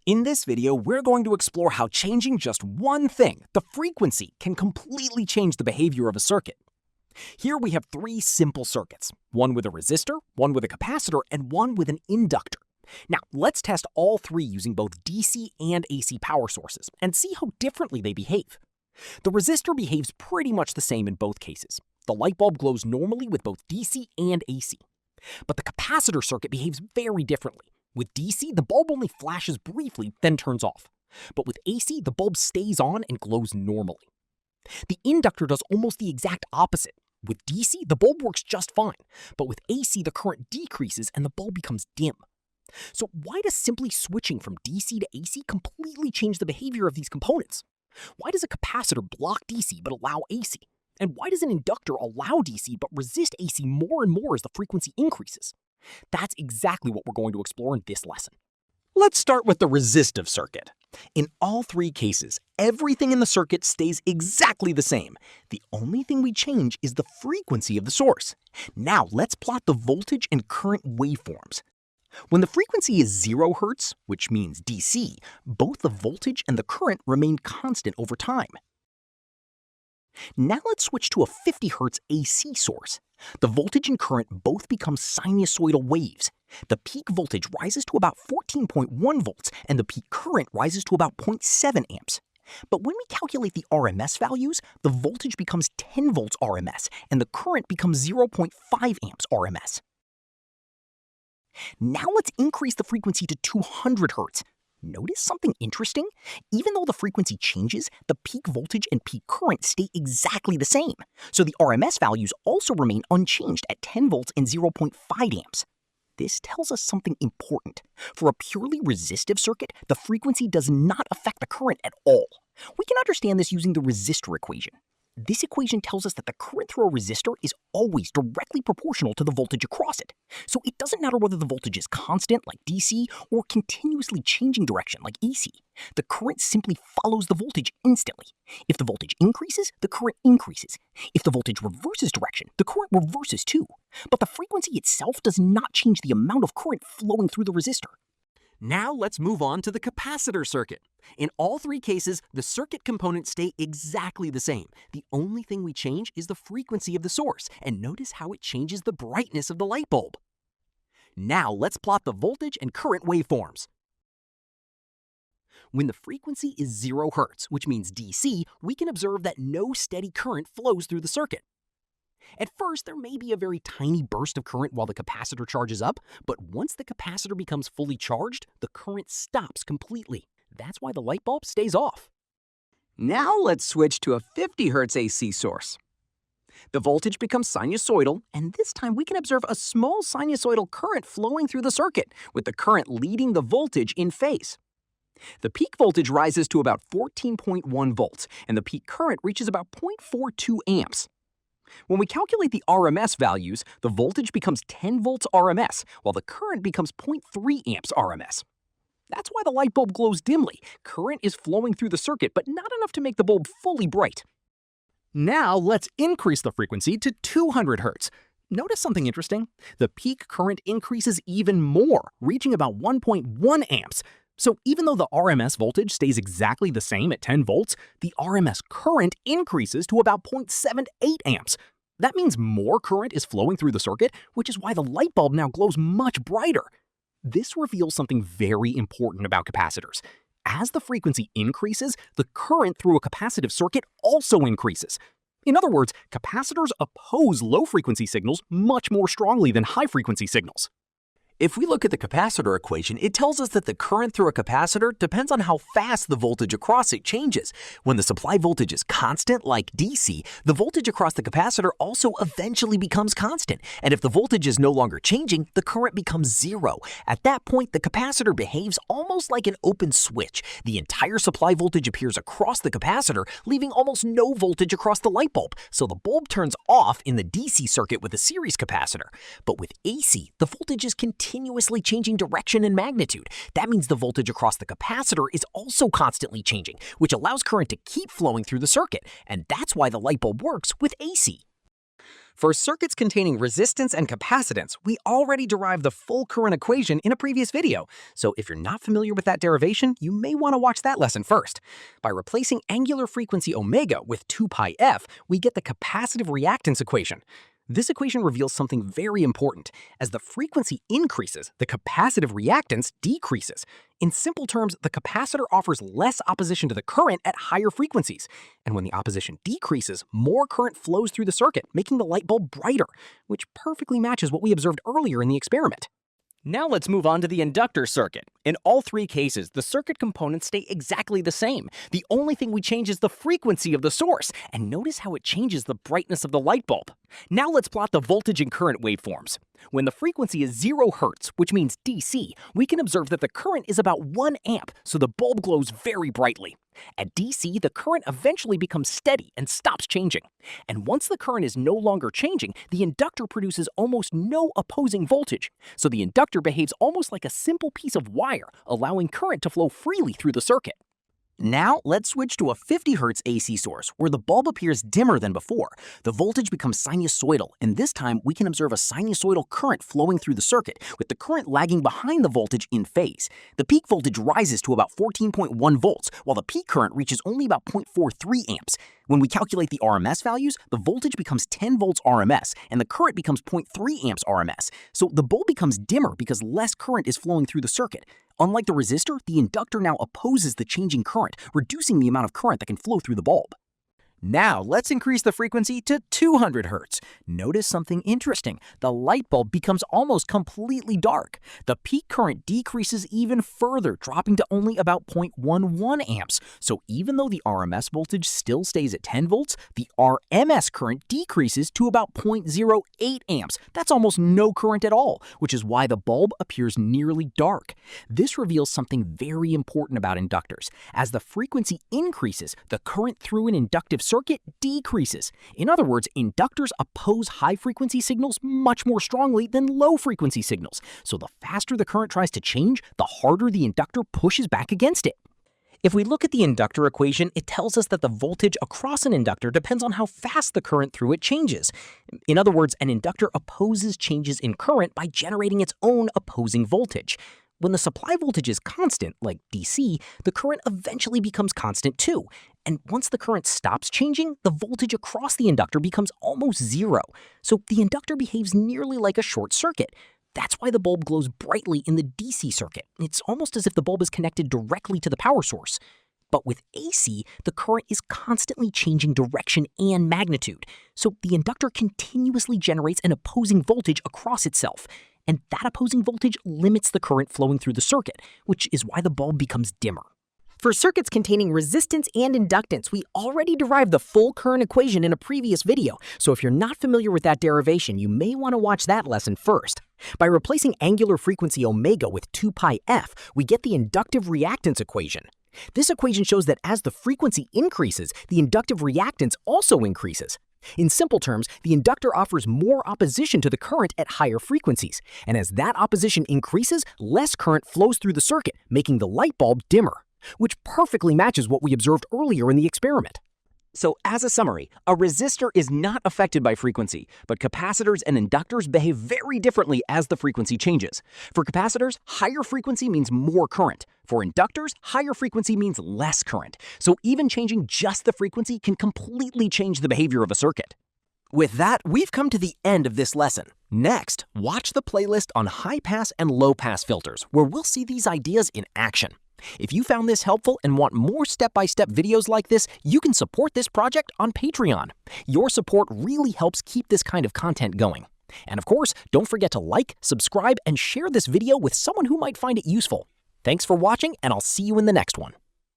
In this video, we're going to explore how changing just one thing, the frequency, can completely change the behavior of a circuit. Here we have three simple circuits, one with a resistor, one with a capacitor, and one with an inductor. Now, let's test all three using both DC and AC power sources and see how differently they behave. The resistor behaves pretty much the same in both cases. The light bulb glows normally with both DC and AC. But the capacitor circuit behaves very differently. With DC, the bulb only flashes briefly, then turns off. But with AC, the bulb stays on and glows normally. The inductor does almost the exact opposite. With DC, the bulb works just fine, but with AC, the current decreases and the bulb becomes dim. So why does simply switching from DC to AC completely change the behavior of these components? Why does a capacitor block DC but allow AC? And why does an inductor allow DC but resist AC more and more as the frequency increases? That's exactly what we're going to explore in this lesson. Let's start with the resistive circuit. In all three cases, everything in the circuit stays exactly the same. The only thing we change is the frequency of the source. Now let's plot the voltage and current waveforms. When the frequency is 0 Hz, which means DC, both the voltage and the current remain constant over time. Now let's switch to a 50 Hz AC source. The voltage and current both become sinusoidal waves. The peak voltage rises to about 14.1 volts and the peak current rises to about 0.7 amps. But when we calculate the RMS values, the voltage becomes 10 volts RMS and the current becomes 0.5 amps RMS. Now let's increase the frequency to 200 Hz. Notice something interesting? Even though the frequency changes, the peak voltage and peak current stay exactly the same. So the RMS values also remain unchanged at 10 volts and 0.5 amps. This tells us something important. For a purely resistive circuit, the frequency does not affect the current at all. We can understand this using the resistor equation. This equation tells us that the current through a resistor is always directly proportional to the voltage across it. So it doesn't matter whether the voltage is constant, like DC, or continuously changing direction, like AC. The current simply follows the voltage instantly. If the voltage increases, the current increases. If the voltage reverses direction, the current reverses too. But the frequency itself does not change the amount of current flowing through the resistor. Now let's move on to the capacitor circuit. In all three cases, the circuit components stay exactly the same. The only thing we change is the frequency of the source, and notice how it changes the brightness of the light bulb. Now let's plot the voltage and current waveforms. When the frequency is 0 Hz, which means DC, we can observe that no steady current flows through the circuit. At first, there may be a very tiny burst of current while the capacitor charges up, but once the capacitor becomes fully charged, the current stops completely. That's why the light bulb stays off. Now let's switch to a 50 Hz AC source. The voltage becomes sinusoidal, and this time we can observe a small sinusoidal current flowing through the circuit, with the current leading the voltage in phase. The peak voltage rises to about 14.1 volts, and the peak current reaches about 0.42 amps. When we calculate the RMS values, the voltage becomes 10 volts RMS, while the current becomes 0.3 amps RMS. That's why the light bulb glows dimly. Current is flowing through the circuit, but not enough to make the bulb fully bright. Now let's increase the frequency to 200 Hz. Notice something interesting? The peak current increases even more, reaching about 1.1 amps. So even though the RMS voltage stays exactly the same at 10 volts, the RMS current increases to about 0.78 amps. That means more current is flowing through the circuit, which is why the light bulb now glows much brighter. This reveals something very important about capacitors. As the frequency increases, the current through a capacitive circuit also increases. In other words, capacitors oppose low-frequency signals much more strongly than high-frequency signals. If we look at the capacitor equation, it tells us that the current through a capacitor depends on how fast the voltage across it changes. When the supply voltage is constant, like DC, the voltage across the capacitor also eventually becomes constant. And if the voltage is no longer changing, the current becomes 0. At that point, the capacitor behaves almost like an open switch. The entire supply voltage appears across the capacitor, leaving almost no voltage across the light bulb. So the bulb turns off in the DC circuit with a series capacitor. But with AC, the voltage is continuously changing direction and magnitude. That means the voltage across the capacitor is also constantly changing, which allows current to keep flowing through the circuit, and that's why the light bulb works with AC. For circuits containing resistance and capacitance, we already derived the full current equation in a previous video, so if you're not familiar with that derivation, you may want to watch that lesson first. By replacing angular frequency omega with 2 pi f, we get the capacitive reactance equation. This equation reveals something very important. As the frequency increases, the capacitive reactance decreases. In simple terms, the capacitor offers less opposition to the current at higher frequencies. And when the opposition decreases, more current flows through the circuit, making the light bulb brighter, which perfectly matches what we observed earlier in the experiment. Now let's move on to the inductor circuit. In all three cases, the circuit components stay exactly the same. The only thing we change is the frequency of the source, and notice how it changes the brightness of the light bulb. Now let's plot the voltage and current waveforms. When the frequency is 0 Hz, which means DC, we can observe that the current is about 1 amp, so the bulb glows very brightly. At DC, the current eventually becomes steady and stops changing. And once the current is no longer changing, the inductor produces almost no opposing voltage. So the inductor behaves almost like a simple piece of wire, allowing current to flow freely through the circuit. Now, let's switch to a 50 Hz AC source, where the bulb appears dimmer than before. The voltage becomes sinusoidal, and this time we can observe a sinusoidal current flowing through the circuit, with the current lagging behind the voltage in phase. The peak voltage rises to about 14.1 volts, while the peak current reaches only about 0.43 amps. When we calculate the RMS values, the voltage becomes 10 volts RMS, and the current becomes 0.3 amps RMS. So the bulb becomes dimmer because less current is flowing through the circuit. Unlike the resistor, the inductor now opposes the changing current, reducing the amount of current that can flow through the bulb. Now, let's increase the frequency to 200 Hz. Notice something interesting. The light bulb becomes almost completely dark. The peak current decreases even further, dropping to only about 0.11 amps. So even though the RMS voltage still stays at 10 volts, the RMS current decreases to about 0.08 amps. That's almost no current at all, which is why the bulb appears nearly dark. This reveals something very important about inductors. As the frequency increases, the current through an inductive circuit decreases. In other words, inductors oppose high-frequency signals much more strongly than low-frequency signals. So the faster the current tries to change, the harder the inductor pushes back against it. If we look at the inductor equation, it tells us that the voltage across an inductor depends on how fast the current through it changes. In other words, an inductor opposes changes in current by generating its own opposing voltage. When the supply voltage is constant, like DC, the current eventually becomes constant too. And once the current stops changing, the voltage across the inductor becomes almost zero. So the inductor behaves nearly like a short circuit. That's why the bulb glows brightly in the DC circuit. It's almost as if the bulb is connected directly to the power source. But with AC, the current is constantly changing direction and magnitude. So the inductor continuously generates an opposing voltage across itself. And that opposing voltage limits the current flowing through the circuit, which is why the bulb becomes dimmer. For circuits containing resistance and inductance, we already derived the full current equation in a previous video, so if you're not familiar with that derivation, you may want to watch that lesson first. By replacing angular frequency omega with 2 pi f, we get the inductive reactance equation. This equation shows that as the frequency increases, the inductive reactance also increases. In simple terms, the inductor offers more opposition to the current at higher frequencies, and as that opposition increases, less current flows through the circuit, making the light bulb dimmer, which perfectly matches what we observed earlier in the experiment. So as a summary, a resistor is not affected by frequency, but capacitors and inductors behave very differently as the frequency changes. For capacitors, higher frequency means more current. For inductors, higher frequency means less current. So even changing just the frequency can completely change the behavior of a circuit. With that, we've come to the end of this lesson. Next, watch the playlist on high-pass and low-pass filters, where we'll see these ideas in action. If you found this helpful and want more step-by-step videos like this, you can support this project on Patreon. Your support really helps keep this kind of content going. And of course, don't forget to like, subscribe, and share this video with someone who might find it useful. Thanks for watching, and I'll see you in the next one.